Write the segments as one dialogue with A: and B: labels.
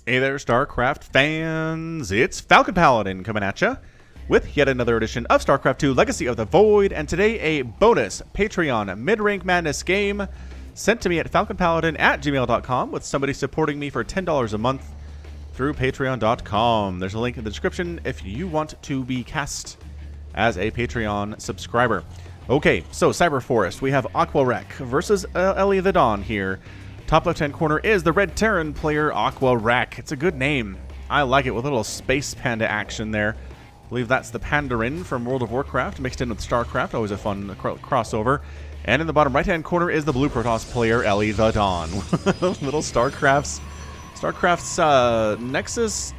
A: Hey there, StarCraft fans! It's Falcon Paladin coming at ya with yet another edition of StarCraft 2 Legacy of the Void, and today a bonus Patreon mid-rank madness game sent to me at falconpaladin@gmail.com with somebody supporting me for $10 a month through patreon.com. There's a link in the description if you want to be cast as a Patreon subscriber. Okay, so Cyber Forest, we have AQUArek versus elithedon here. Top left-hand corner is the Red Terran player, AQUArek. It's a good name. I like it with a little space panda action there. I believe that's the Pandarin from World of Warcraft mixed in with StarCraft. Always a fun crossover. And in the bottom right-hand corner is the Blue Protoss player, elithedon. Little StarCraft's Nexus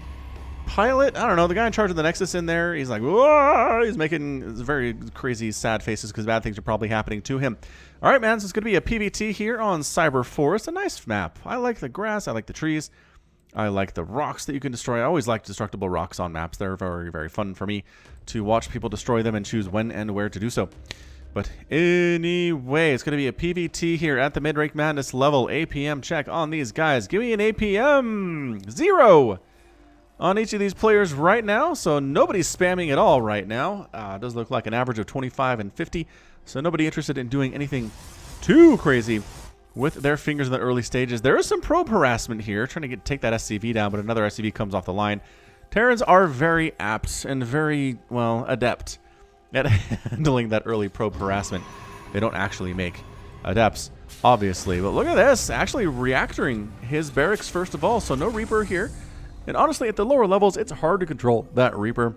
A: pilot. I don't know. The guy in charge of the Nexus in there, he's like, whoa! He's making very crazy, sad faces because bad things are probably happening to him. All right, man, so it's going to be a PvT here on Cyber Forest. A nice map. I like the grass. I like the trees. I like the rocks that you can destroy. I always like destructible rocks on maps. They're very, very fun for me to watch people destroy them and choose when and where to do so. But anyway, it's going to be a PvT here at the Mid-Rank Madness level. APM check on these guys. Give me an APM 0 on each of these players right now. So nobody's spamming at all right now. It does look like an average of 25 and 50. So nobody interested in doing anything too crazy with their fingers in the early stages. There is some probe harassment here, trying to take that SCV down, but another SCV comes off the line. Terrans are very apt and very, well, adept at handling that early probe harassment. They don't actually make adepts, obviously. But look at this, actually reactoring his barracks first of all, so no Reaper here. And honestly, at the lower levels, it's hard to control that Reaper.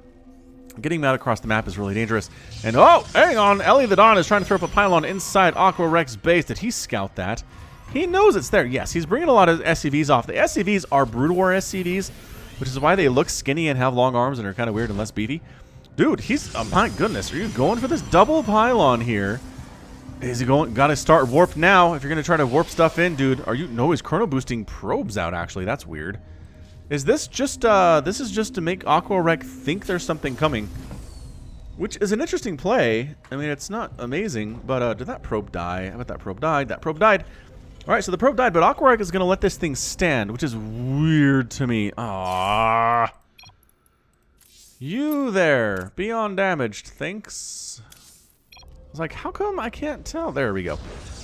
A: Getting that across the map is really dangerous. And oh, hang on, elithedon is trying to throw up a pylon inside AQUArek's base. Did he scout that? He knows it's there. Yes, he's bringing a lot of SCVs off. The SCVs are Brood War SCVs, which is why they look skinny and have long arms and are kind of weird and less beefy. Dude, he's, oh my goodness, are you going for this double pylon here? Is he going, gotta start warp now if you're gonna try to warp stuff in, dude. Are you, no, he's chrono boosting probes out actually, that's weird. Is this just, this is just to make AQUArek think there's something coming, which is an interesting play. I mean, it's not amazing, but did that probe die? I bet that probe died. That probe died. All right, so the probe died, but AQUArek is going to let this thing stand, which is weird to me. Ah, you there, beyond damaged, thanks. I was like, how come I can't tell? There we go.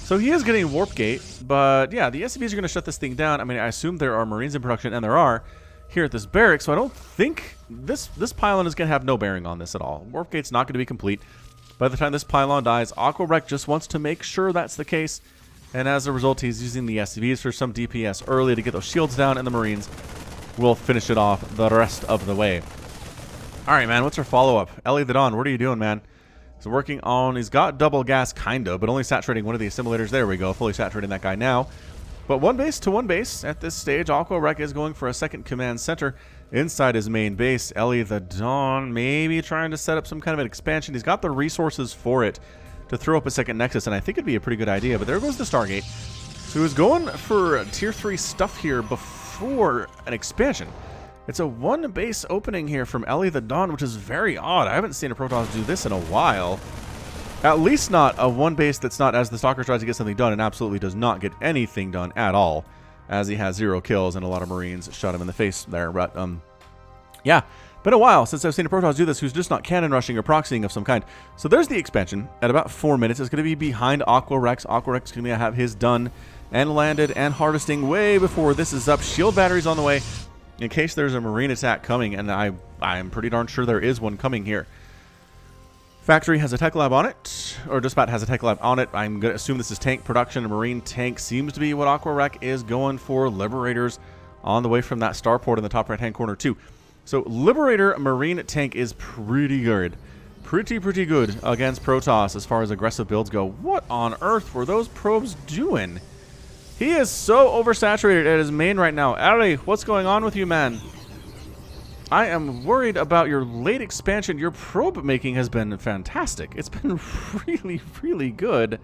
A: So he is getting warp gate, but yeah, the SCVs are going to shut this thing down. I mean, I assume there are Marines in production, and there are here at this barrack, so I don't think this pylon is going to have no bearing on this at all. Warp gate's not going to be complete. By the time this pylon dies, AQUArek just wants to make sure that's the case, and as a result, he's using the SCVs for some DPS early to get those shields down, and the Marines will finish it off the rest of the way. All right, man, what's our follow-up? elithedon, what are you doing, man? He's working on, he's got double gas, kind of, but only saturating one of the assimilators. There we go, fully saturating that guy now. But one base to one base at this stage. AQUArek is going for a second command center inside his main base. elithedon maybe trying to set up some kind of an expansion. He's got the resources for it to throw up a second Nexus, and I think it'd be a pretty good idea. But there goes the Stargate. So he was going for tier 3 stuff here before an expansion. It's a one base opening here from elithedon, which is very odd. I haven't seen a Protoss do this in a while. At least not a one base that's not, as the Stalker tries to get something done and absolutely does not get anything done at all, as he has 0 kills and a lot of Marines shot him in the face there. But yeah, been a while since I've seen a Protoss do this who's just not cannon rushing or proxying of some kind. So there's the expansion at about 4 minutes. It's going to be behind AQUArek. AQUArek's going to have his done and landed and harvesting way before this is up. Shield batteries on the way in case there's a Marine attack coming, and I'm pretty darn sure there is one coming here. Factory has a tech lab on it, or just about has a tech lab on it. I'm going to assume this is tank production. A Marine tank seems to be what AQUArek is going for. Liberators on the way from that starport in the top right-hand corner too. So Liberator Marine tank is pretty good. Pretty good against Protoss as far as aggressive builds go. What on earth were those probes doing? He is so oversaturated at his main right now. Ari, what's going on with you, man? I am worried about your late expansion. Your probe making has been fantastic. It's been really good.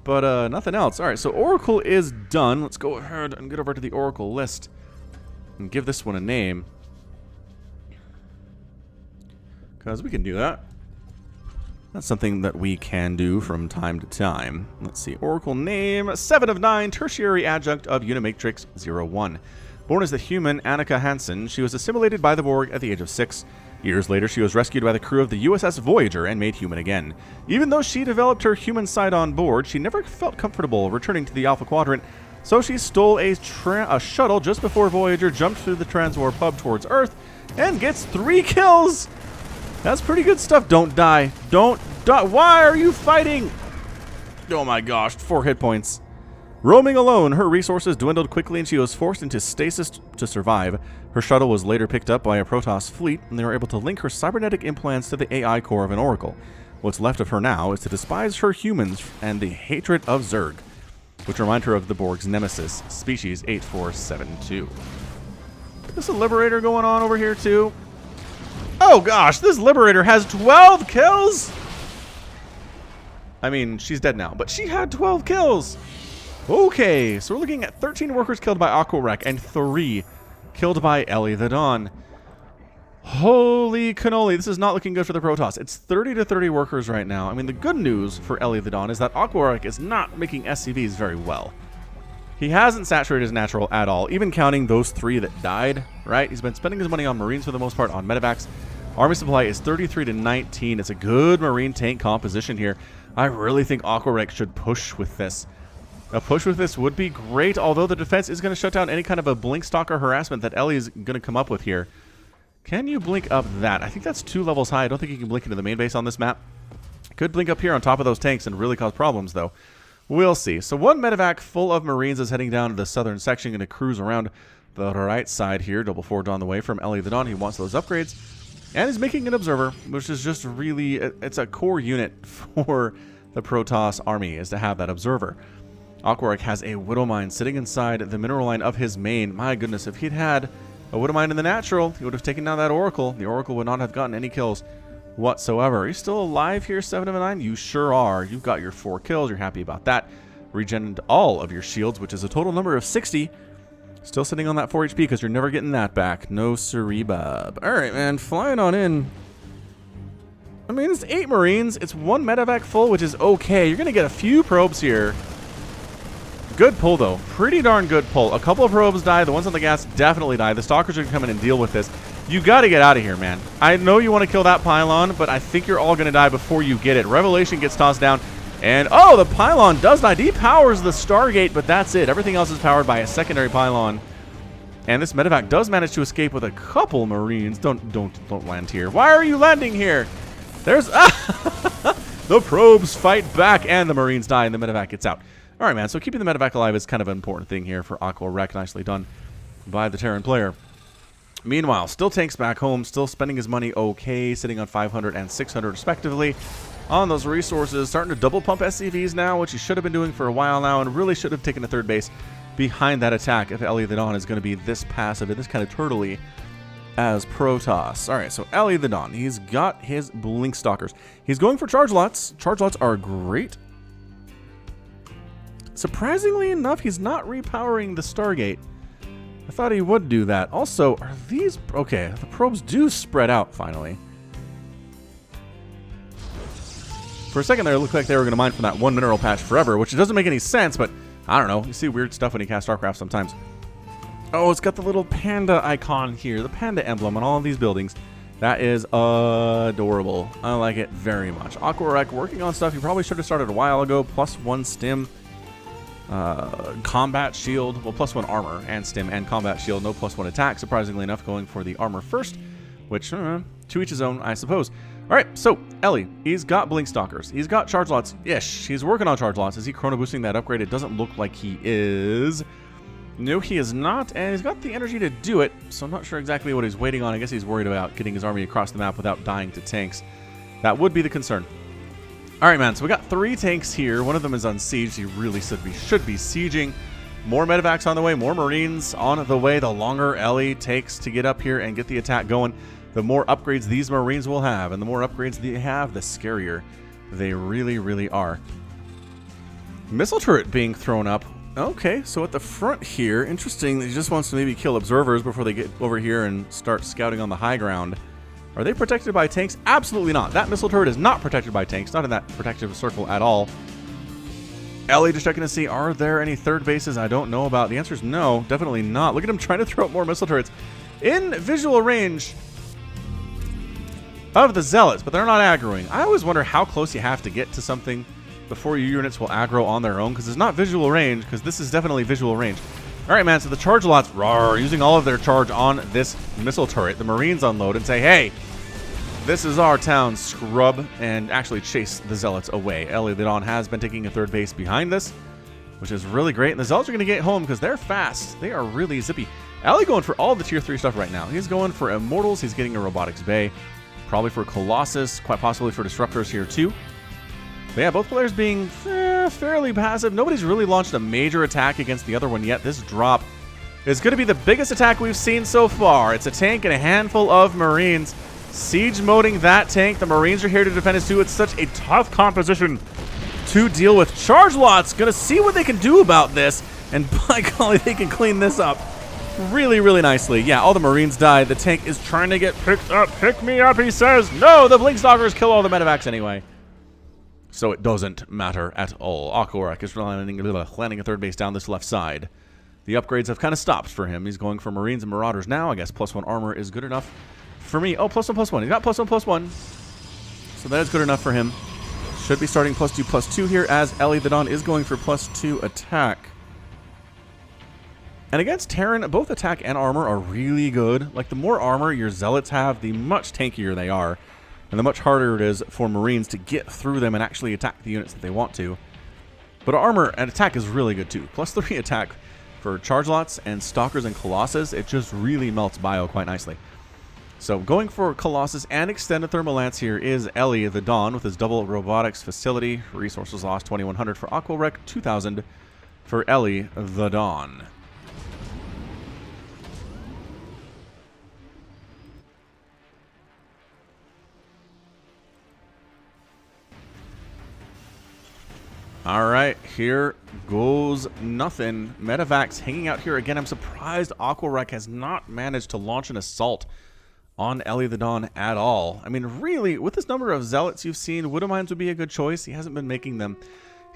A: But nothing else. All right, so Oracle is done. Let's go ahead and get over to the Oracle list and give this one a name, because we can do that. That's something that we can do from time to time. Let's see. Oracle name, 7 of 9, tertiary adjunct of Unimatrix 01. Born as the human Annika Hansen, she was assimilated by the Borg at the age of 6. Years later, she was rescued by the crew of the USS Voyager and made human again. Even though she developed her human side on board, she never felt comfortable returning to the Alpha Quadrant, so she stole a shuttle just before Voyager jumped through the transwarp hub towards Earth and gets 3 kills! That's pretty good stuff. Don't die. Don't die. Why are you fighting? Oh my gosh, 4 hit points. Roaming alone, her resources dwindled quickly and she was forced into stasis to survive. Her shuttle was later picked up by a Protoss fleet, and they were able to link her cybernetic implants to the AI core of an Oracle. What's left of her now is to despise her humans and the hatred of Zerg, which remind her of the Borg's nemesis, species 8472. There's a Liberator going on over here too. Oh gosh, this Liberator has 12 kills! I mean, she's dead now, but she had 12 kills! Okay, so we're looking at 13 workers killed by AQUArek and 3 killed by elithedon. Holy cannoli, this is not looking good for the Protoss. It's 30 to 30 workers right now. I mean, the good news for elithedon is that AQUArek is not making SCVs very well. He hasn't saturated his natural at all, even counting those 3 that died, right? He's been spending his money on Marines for the most part, on medevacs. Army supply is 33 to 19. It's a good Marine tank composition here. I really think AQUArek should push with this. A push with this would be great, although the defense is going to shut down any kind of a blink stalker harassment that Ellie is going to come up with here. Can you blink up that? I think that's 2 levels high. I don't think you can blink into the main base on this map. Could blink up here on top of those tanks and really cause problems, though. We'll see. So one medevac full of Marines is heading down to the southern section, going to cruise around the right side here. Double forward on the way from elithedon. He wants those upgrades. And he's making an observer, which is just really, it's a core unit for the Protoss army, is to have that observer. AQUArek has a Widow Mine sitting inside the mineral line of his main. My goodness, if he'd had a Widow Mine in the natural, he would have taken down that Oracle. The Oracle would not have gotten any kills whatsoever. Are you still alive here, 7 of 9? You sure are. You've got your 4 kills. You're happy about that. Regened all of your shields, which is a total number of 60. Still sitting on that 4 HP because you're never getting that back. No siree, bub. All right, man. Flying on in. I mean, it's 8 Marines. It's 1 medevac full, which is okay. You're going to get a few probes here. Good pull, though. Pretty darn good pull. A couple of probes die. The ones on the gas definitely die. The stalkers are going to come in and deal with this. You got to get out of here, man. I know you want to kill that pylon, but I think you're all going to die before you get it. Revelation gets tossed down. And, oh, the pylon does die. Depowers the Stargate, but that's it. Everything else is powered by a secondary pylon. And this medevac does manage to escape with a couple Marines. Don't land here. Why are you landing here? There's... the probes fight back, and the Marines die, and the medevac gets out. All right, man, so keeping the medevac alive is kind of an important thing here for AQUArek. Nicely done by the Terran player. Meanwhile, still tanks back home, still spending his money okay, sitting on 500 and 600 respectively on those resources. Starting to double pump SCVs now, which he should have been doing for a while now, and really should have taken a 3rd base behind that attack if elithedon is going to be this passive and this kind of turtley as Protoss. All right, so elithedon, he's got his blink stalkers. He's going for charge lots. Charge lots are great. Surprisingly enough, he's not repowering the Stargate. I thought he would do that. Also, are these... Okay, the probes do spread out, finally. For a second there, it looked like they were going to mine from that 1 mineral patch forever, which doesn't make any sense, but I don't know. You see weird stuff when you cast StarCraft sometimes. Oh, it's got the little panda icon here, the panda emblem on all of these buildings. That is adorable. I like it very much. AQUArek working on stuff you probably should have started a while ago. +1 stim. Combat shield, well, +1 armor and stim and combat shield, no +1 attack, surprisingly enough, going for the armor first, which, to each his own, I suppose. All right, so Ellie, he's got blink stalkers, he's got charge lots. Yes, he's working on charge lots. Is he chrono boosting that upgrade? It doesn't look like he is. No, he is not, and he's got the energy to do it, so I'm not sure exactly what he's waiting on. I guess he's worried about getting his army across the map without dying to tanks. That would be the concern. All right, man, so we got 3 tanks here. One of them is unsieged. He really should be sieging. More medevacs on the way, more Marines on the way. The longer Ellie takes to get up here and get the attack going, the more upgrades these Marines will have. And the more upgrades they have, the scarier they really, really are. Missile turret being thrown up. Okay, so at the front here, interesting. He just wants to maybe kill observers before they get over here and start scouting on the high ground. Are they protected by tanks? Absolutely not. That missile turret is not protected by tanks. Not in that protective circle at all. Ellie just checking to see, are there any third bases I don't know about? The answer is no, definitely not. Look at him trying to throw up more missile turrets in visual range of the Zealots, but they're not aggroing. I always wonder how close you have to get to something before your units will aggro on their own, because it's not visual range, because this is definitely visual range. All right, man, so the charge lots are using all of their charge on this missile turret. The Marines unload and say, hey, this is our town, scrub, and actually chase the Zealots away. Elithedon has been taking a third base behind this, which is really great, and the Zealots are going to get home because they're fast. They are really zippy. Ellie going for all the tier 3 stuff right now. He's going for Immortals. He's getting a Robotics Bay, probably for Colossus, quite possibly for Disruptors here too. But yeah, both players being fairly passive. Nobody's really launched a major attack against the other one yet. This drop is going to be the biggest attack we've seen so far. It's a tank and a handful of Marines. Siege moding that tank. The Marines are here to defend us too. It's such a tough composition to deal with. Charge lots going to see what they can do about this. And by golly, they can clean this up really, really nicely. Yeah, all the Marines died. The tank is trying to get picked up. Pick me up, he says. No, the Blink Stalkers kill all the medevacs anyway. So it doesn't matter at all. AQUArek is landing a third base down this left side. The upgrades have kind of stopped for him. He's going for Marines and Marauders now. I guess +1 armor is good enough for me. Oh, +1/+1. He's got +1/+1. So that is good enough for him. Should be starting +2/+2 here, as Elithedon is going for +2 attack. And against Terran, both attack and armor are really good. Like, the more armor your Zealots have, the much tankier they are. And the much harder it is for Marines to get through them and actually attack the units that they want to. But armor and attack is really good too. +3 attack for charge lots and Stalkers and Colossus. It just really melts bio quite nicely. So going for Colossus and extended Thermal Lance here is Elithedon with his double robotics facility. Resources lost 2100 for AQUArek, 2000 for Elithedon. All right, here goes nothing. Medevacs hanging out here again. I'm surprised AQUArek has not managed to launch an assault on Elithedon at all. I mean, really, with this number of Zealots you've seen, Widow Mines would be a good choice. He hasn't been making them.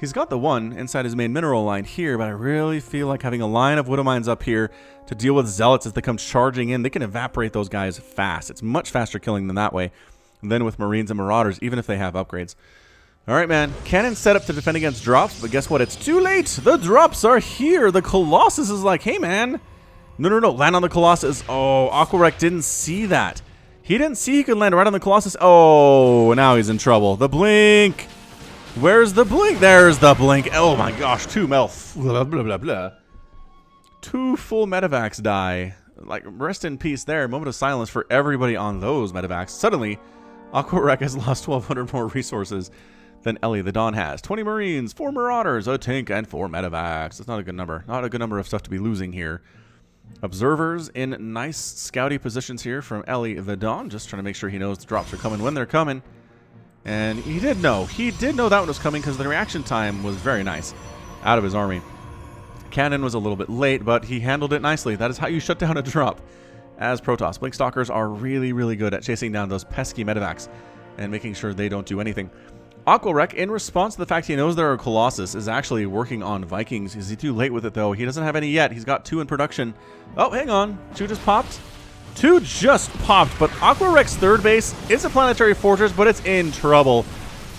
A: He's got the one inside his main mineral line here, but I really feel like having a line of Widow Mines up here to deal with Zealots as they come charging in, they can evaporate those guys fast. It's much faster killing them that way than with Marines and Marauders, even if they have upgrades. All right, man. Cannon set up to defend against drops, but guess what? It's too late. The drops are here. The Colossus is like, hey, man. No. Land on the Colossus. Oh, AQUArek didn't see that. He didn't see he could land right on the Colossus. Oh, now he's in trouble. The blink. Where's the blink? There's the blink. Oh, my gosh. Two full medevacs die. Like, rest in peace there. Moment of silence for everybody on those medevacs. Suddenly, AQUArek has lost 1,200 more resources than Elithedon has. 20 Marines, 4 Marauders, a tank, and 4 medevacs. That's not a good number. Not a good number of stuff to be losing here. Observers in nice scouty positions here from Elithedon. Just trying to make sure he knows the drops are coming when they're coming. And he did know. He did know that one was coming because the reaction time was very nice out of his army. Cannon was a little bit late, but he handled it nicely. That is how you shut down a drop as Protoss. Blink Stalkers are really, really good at chasing down those pesky medevacs and making sure they don't do anything. AQUArek, in response to the fact he knows there are Colossus, is actually working on Vikings. Is he too late with it, though? He doesn't have any yet. He's got 2 in production. Oh, hang on. 2 just popped? 2 just popped, but AQUArek's third base is a planetary fortress, but it's in trouble.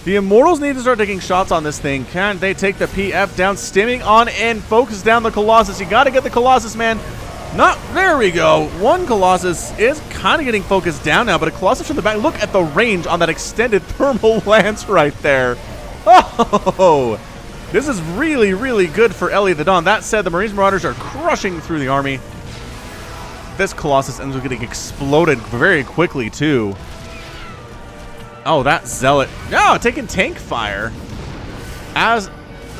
A: The Immortals need to start taking shots on this thing. Can they take the PF down? Stimming on in. Focus down the Colossus. You got to get the Colossus, man. Not, there we go. One Colossus is kind of getting focused down now, but a Colossus from the back. Look at the range on that extended thermal lance right there. Oh, this is really, really good for Elithedon. That said, the Marines Marauders are crushing through the army. This Colossus ends up getting exploded very quickly, too. Oh, that Zealot. No, taking tank fire. As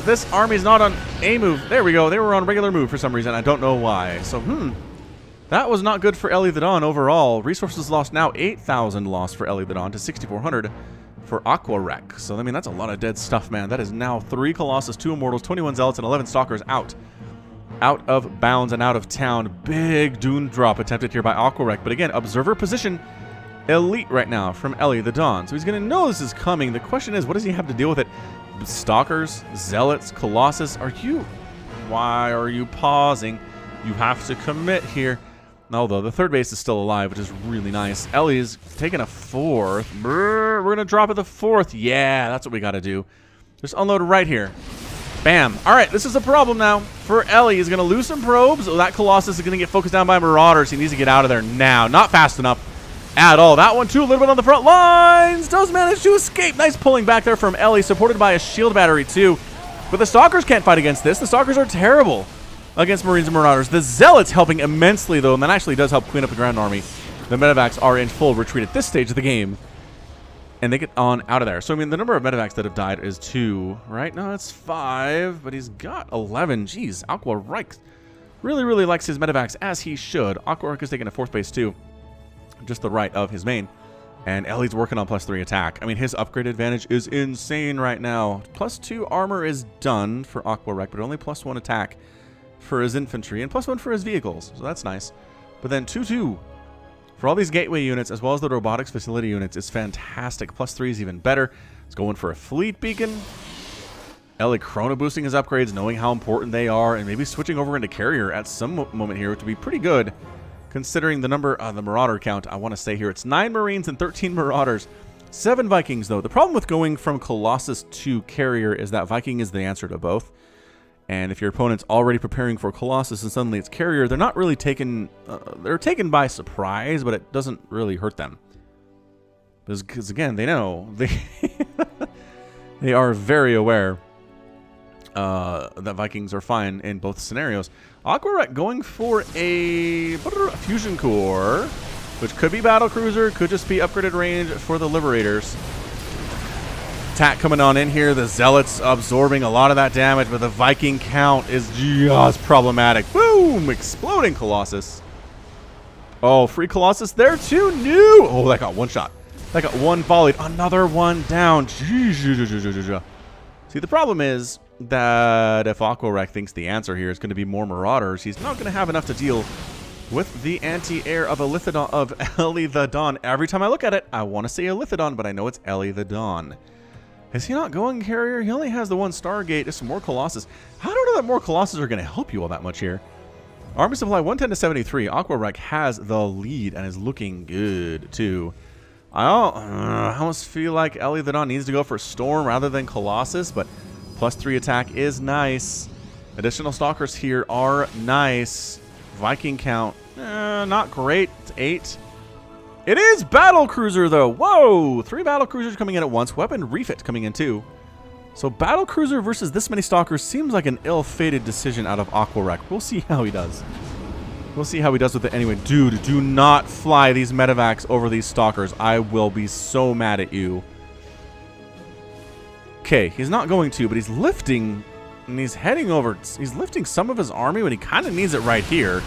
A: this army's not on a move. There we go. They were on regular move for some reason. I don't know why. So, that was not good for Elithedon overall. Resources lost now. 8,000 lost for Elithedon to 6,400 for AQUArek. So, I mean, that's a lot of dead stuff, man. That is now 3 Colossus, 2 Immortals, 21 Zealots, and 11 Stalkers out. Out of bounds and out of town. Big Dune drop attempted here by AQUArek. But again, observer position elite right now from Elithedon. So he's going to know this is coming. The question is, what does he have to deal with it? Stalkers, Zealots, Colossus. Why are you pausing? You have to commit here. Although the third base is still alive, which is really nice. Ellie's taking a fourth. We're going to drop at the fourth. Yeah, that's what we got to do. Just unload right here. Bam. All right, this is a problem now for Ellie. He's going to lose some probes. Oh, that Colossus is going to get focused down by Marauders. He needs to get out of there now. Not fast enough at all. That one, too, a little bit on the front lines. Does manage to escape. Nice pulling back there from Ellie, supported by a shield battery, too. But the Stalkers can't fight against this. The Stalkers are terrible against Marines and Marauders. The Zealots helping immensely, though, and that actually does help clean up the ground army. The medevacs are in full retreat at this stage of the game, and they get on out of there. So, I mean, the number of medevacs that have died is 2, right? No, it's 5, but he's got 11. Jeez, AQUArek really, really likes his medevacs, as he should. AQUArek is taking a 4th base, too, just the right of his main. And Ellie's working on +3 attack. I mean, his upgrade advantage is insane right now. +2 armor is done for AQUArek, but only +1 attack for his infantry, and +1 for his vehicles, so that's nice. But then 2/2 for all these gateway units, as well as the robotics facility units, is fantastic. +3 is even better. It's going for a fleet beacon. Ellie chrono boosting his upgrades, knowing how important they are, and maybe switching over into carrier at some moment here, which would be pretty good, considering the number, the Marauder count. I want to say here, it's 9 Marines and 13 Marauders. 7 Vikings, though. The problem with going from Colossus to carrier is that Viking is the answer to both. And if your opponent's already preparing for Colossus and suddenly it's carrier, they're not really taken, they're taken by surprise, but it doesn't really hurt them. Because again, they know, they are very aware that Vikings are fine in both scenarios. AQUArek going for a fusion core, which could be battlecruiser, could just be upgraded range for the Liberators. Attack coming on in here. The Zealots absorbing a lot of that damage, but the Viking count is just problematic. Boom! Exploding Colossus. Oh, free Colossus there too. No! Oh, that got one shot. That got one volleyed. Another one down. See, the problem is that if AQUArek thinks the answer here is going to be more Marauders, he's not going to have enough to deal with the anti-air of elithedon. Every time I look at it, I want to say elithedon, but I know it's elithedon. Is he not going carrier? He only has the 1 Stargate, just some more Colossus. I don't know that more Colossus are going to help you all that much here. Army supply 110 to 73. AQUArek has the lead and is looking good, too. I almost feel like elithedon needs to go for Storm rather than Colossus, but +3 attack is nice. Additional Stalkers here are nice. Viking count, not great. It's 8. It is Battlecruiser, though. Whoa! 3 Battlecruisers coming in at once. Weapon refit coming in, too. So Battlecruiser versus this many Stalkers seems like an ill-fated decision out of AQUArek. We'll see how he does. We'll see how he does with it anyway. Dude, do not fly these medevacs over these Stalkers. I will be so mad at you. Okay, he's not going to, but he's lifting, and he's heading over. He's lifting some of his army, but he kind of needs it right here.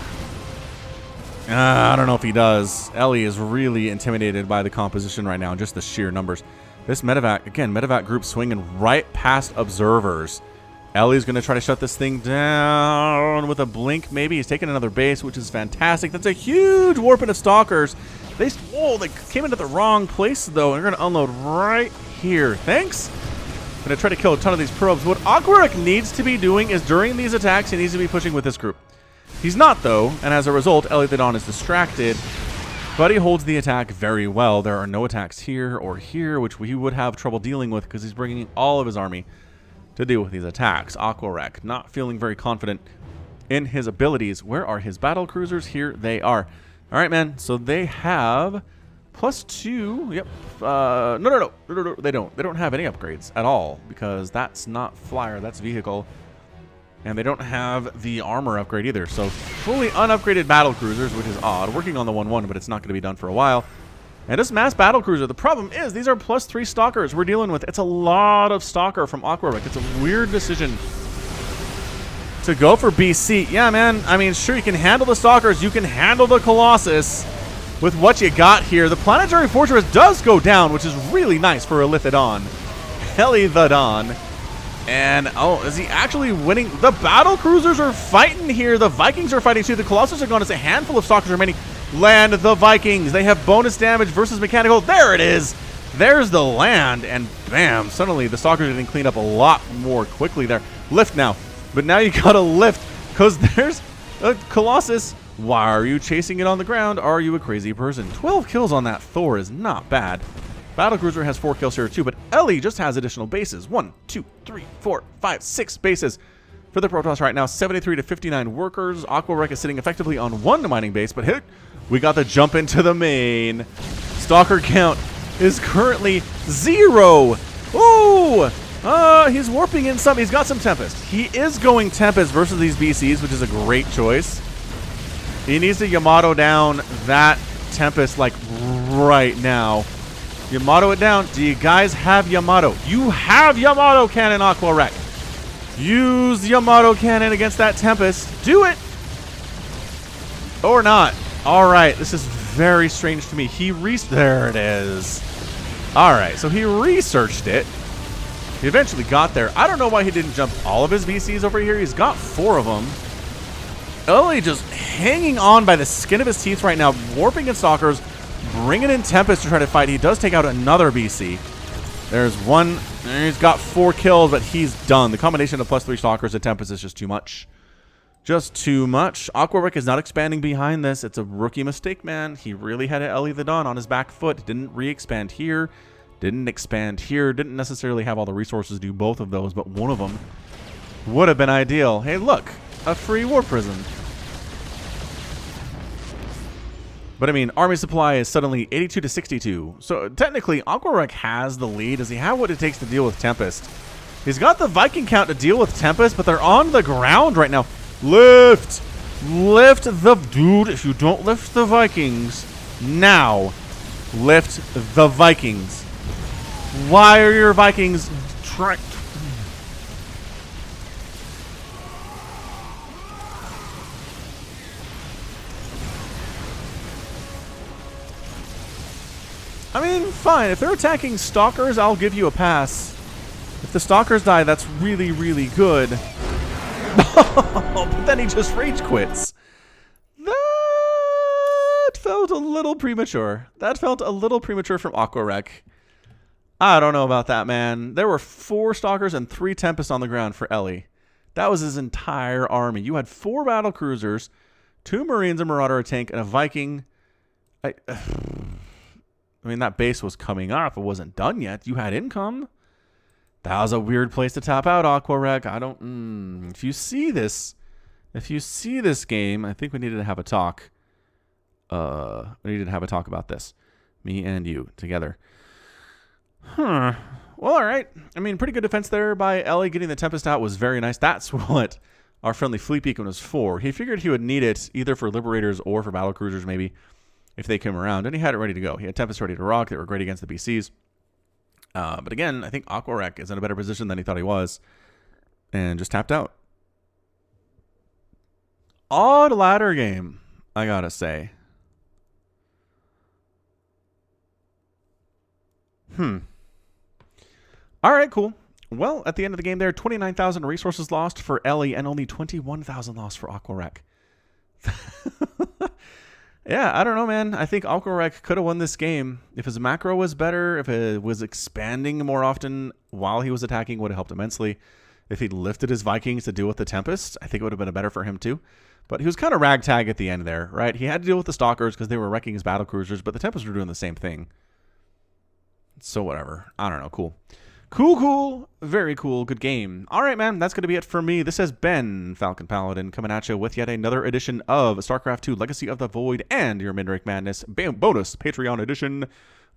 A: I don't know if he does. Ellie is really intimidated by the composition right now, just the sheer numbers. This medevac, again, medevac group swinging right past observers. Ellie's going to try to shut this thing down with a blink, maybe. He's taking another base, which is fantastic. That's a huge warping of Stalkers. They came into the wrong place, though, and they're going to unload right here. Thanks. I'm going to try to kill a ton of these probes. What AQUArek needs to be doing is during these attacks, he needs to be pushing with this group. He's not, though, and as a result, elithedon is distracted, but he holds the attack very well. There are no attacks here or here, which he would have trouble dealing with because he's bringing all of his army to deal with these attacks. AQUArek not feeling very confident in his abilities. Where are his battle cruisers? Here they are. All right, man. So they have +2. Yep. No. They don't. They don't have any upgrades at all because that's not flyer. That's vehicle. And they don't have the armor upgrade either. So fully unupgraded battle cruisers, which is odd. Working on the 1/1, but it's not going to be done for a while. And this mass battle cruiser, the problem is these are +3 Stalkers we're dealing with. It's a lot of Stalker from AQUArek. It's a weird decision to go for BC. Yeah, man. I mean, sure, you can handle the Stalkers. You can handle the Colossus with what you got here. The Planetary Fortress does go down, which is really nice for elithedon. Elithedon. And, oh, is he actually winning? The battle cruisers are fighting here. The Vikings are fighting too. The Colossus are gone. It's a handful of Stalkers remaining. Land the Vikings. They have bonus damage versus mechanical. There it is. There's the land, and bam, suddenly the Stalkers are getting cleaned up a lot more quickly there. Lift now. But now you gotta lift, because there's a Colossus. Why are you chasing it on the ground? Are you a crazy person? 12 kills on that Thor is not bad. Battlecruiser has 4 kills here too, but Ellie just has additional bases. 1, 2, 3, 4, 5, 6 bases. For the Protoss right now, 73 to 59 workers. AQUArek is sitting effectively on 1 mining base, but hit, we got the jump into the main. Stalker count is currently 0. Ooh! He's warping in some. He's got some Tempest. He is going Tempest versus these BCs, which is a great choice. He needs to Yamato down that Tempest, like, right now. Yamato it down. Do you guys have Yamato? You have Yamato cannon, AQUArek. Use Yamato cannon against that Tempest. Do it! Or not. Alright, this is very strange to me. There it is. Alright, so he researched it. He eventually got there. I don't know why he didn't jump all of his VCs over here. He's got 4 of them. Ellie just hanging on by the skin of his teeth right now, warping in Stalkers, bringing in Tempest to try to fight. He does take out another BC. There's one. He's got 4 kills, but he's done. The combination of +3 Stalkers and Tempest is just too much. Just too much. AQUArek is not expanding behind this. It's a rookie mistake, man. He really had an elithedon on his back foot. Didn't re-expand here. Didn't expand here. Didn't necessarily have all the resources to do both of those, but one of them would have been ideal. Hey, look. A free war prison. But I mean, army supply is suddenly 82 to 62. So technically, AQUArek has the lead. Does he have what it takes to deal with Tempest? He's got the Viking count to deal with Tempest, but they're on the ground right now. Lift! Lift the... Dude, if you don't lift the Vikings, now, lift the Vikings. Why are your Vikings trying... I mean, fine. If they're attacking Stalkers, I'll give you a pass. If the Stalkers die, that's really, really good. But then he just rage quits. That felt a little premature. That felt a little premature from AQUArek. I don't know about that, man. There were 4 Stalkers and 3 Tempests on the ground for Ellie. That was his entire army. You had 4 battle cruisers, 2 Marines, a Marauder, a tank, and a Viking. I mean, that base was coming up. It wasn't done yet. You had income. That was a weird place to top out, AQUArek. I don't... If you see this game, I think we needed to have a talk. We needed to have a talk about this. Me and you together. Huh. Well, all right. I mean, pretty good defense there by Ellie. Getting the Tempest out was very nice. That's what our friendly Fleet Beacon was for. He figured he would need it either for Liberators or for Battle Cruisers, maybe, if they came around. And he had it ready to go. He had Tempest ready to rock. They were great against the BCs. But again, I think AQUArek is in a better position than he thought he was. And just tapped out. Odd ladder game, I gotta say. All right, cool. Well, at the end of the game there, 29,000 resources lost for Ellie and only 21,000 lost for AQUArek. Yeah, I don't know, man. I think AQUArek could have won this game. If his macro was better, if it was expanding more often while he was attacking, would have helped immensely. If he lifted his Vikings to deal with the Tempest, I think it would have been better for him too. But he was kind of ragtag at the end there, right? He had to deal with the Stalkers because they were wrecking his battle cruisers, but the Tempests were doing the same thing. So whatever. I don't know. Cool. Cool. Very cool. Good game. All right, man. That's going to be it for me. This has been Falcon Paladin coming at you with yet another edition of StarCraft 2 Legacy of the Void and your Midrank Madness bonus Patreon edition.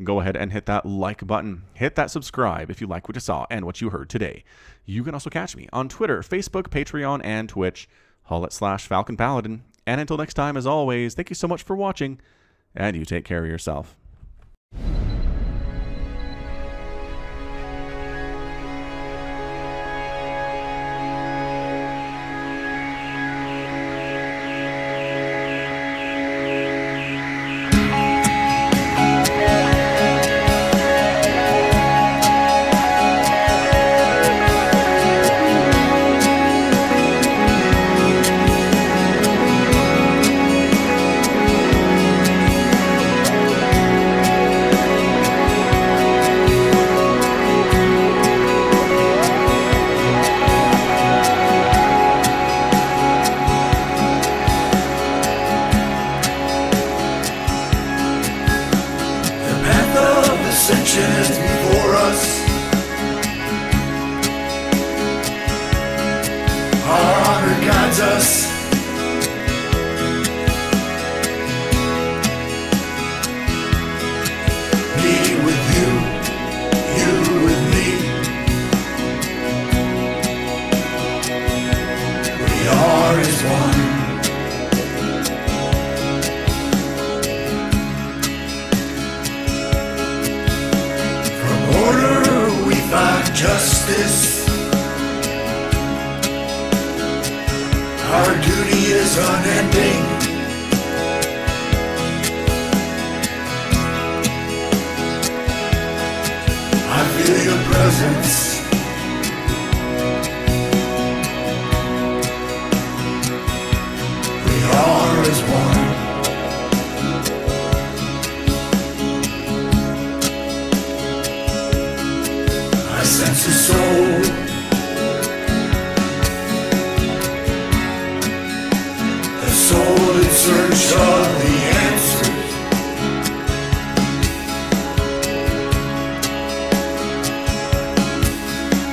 A: Go ahead and hit that like button. Hit that subscribe if you like what you saw and what you heard today. You can also catch me on Twitter, Facebook, Patreon, and Twitch. /Falcon Paladin. And until next time, as always, thank you so much for watching, and you take care of yourself.
B: are as one. From order we find justice. Our duty is unending. I feel your presence. We are as one. I sense a soul. A soul in search of the answers.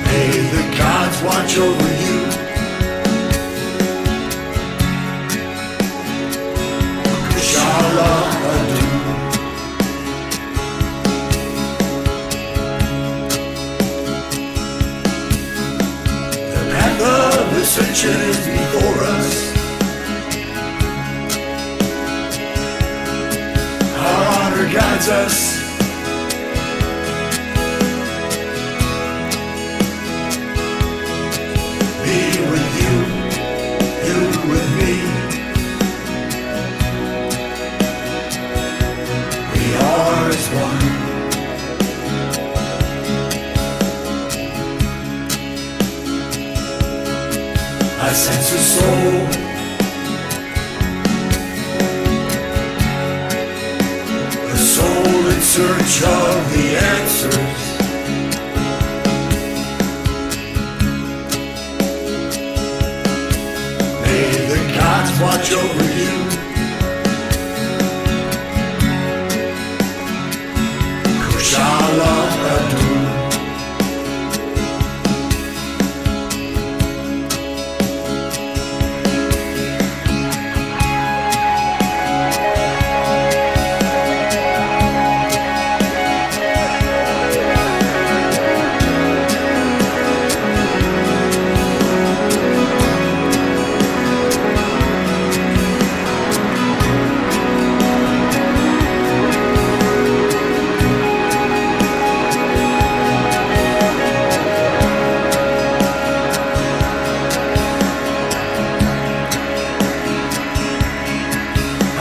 B: May the gods watch over you. Inshallah, adu. The path of ascension is before us. Our honor guides us. Me with you, you with me. We are as one. I sense a soul. A soul in search of the answers. May the gods watch over you. Kushala adu.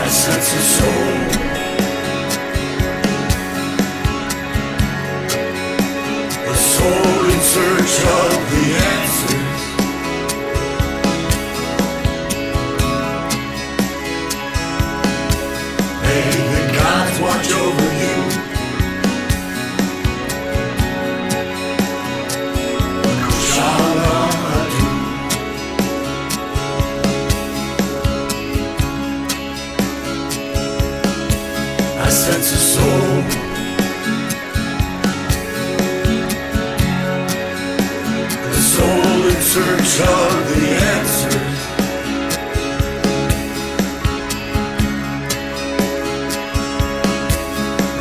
B: I sense a soul. A soul in search of the answers. May the gods watch over you. Kushala adu. I sense a soul. A soul in search of the answers.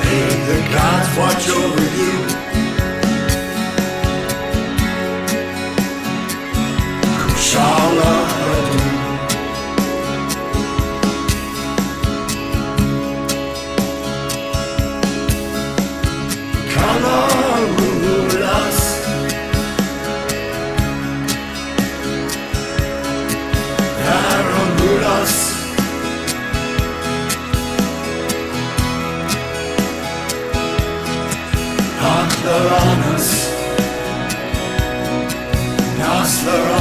B: May the gods watch over you. Kushala adu. Kalarulas. Karamulas. Aklaranas. Naslara.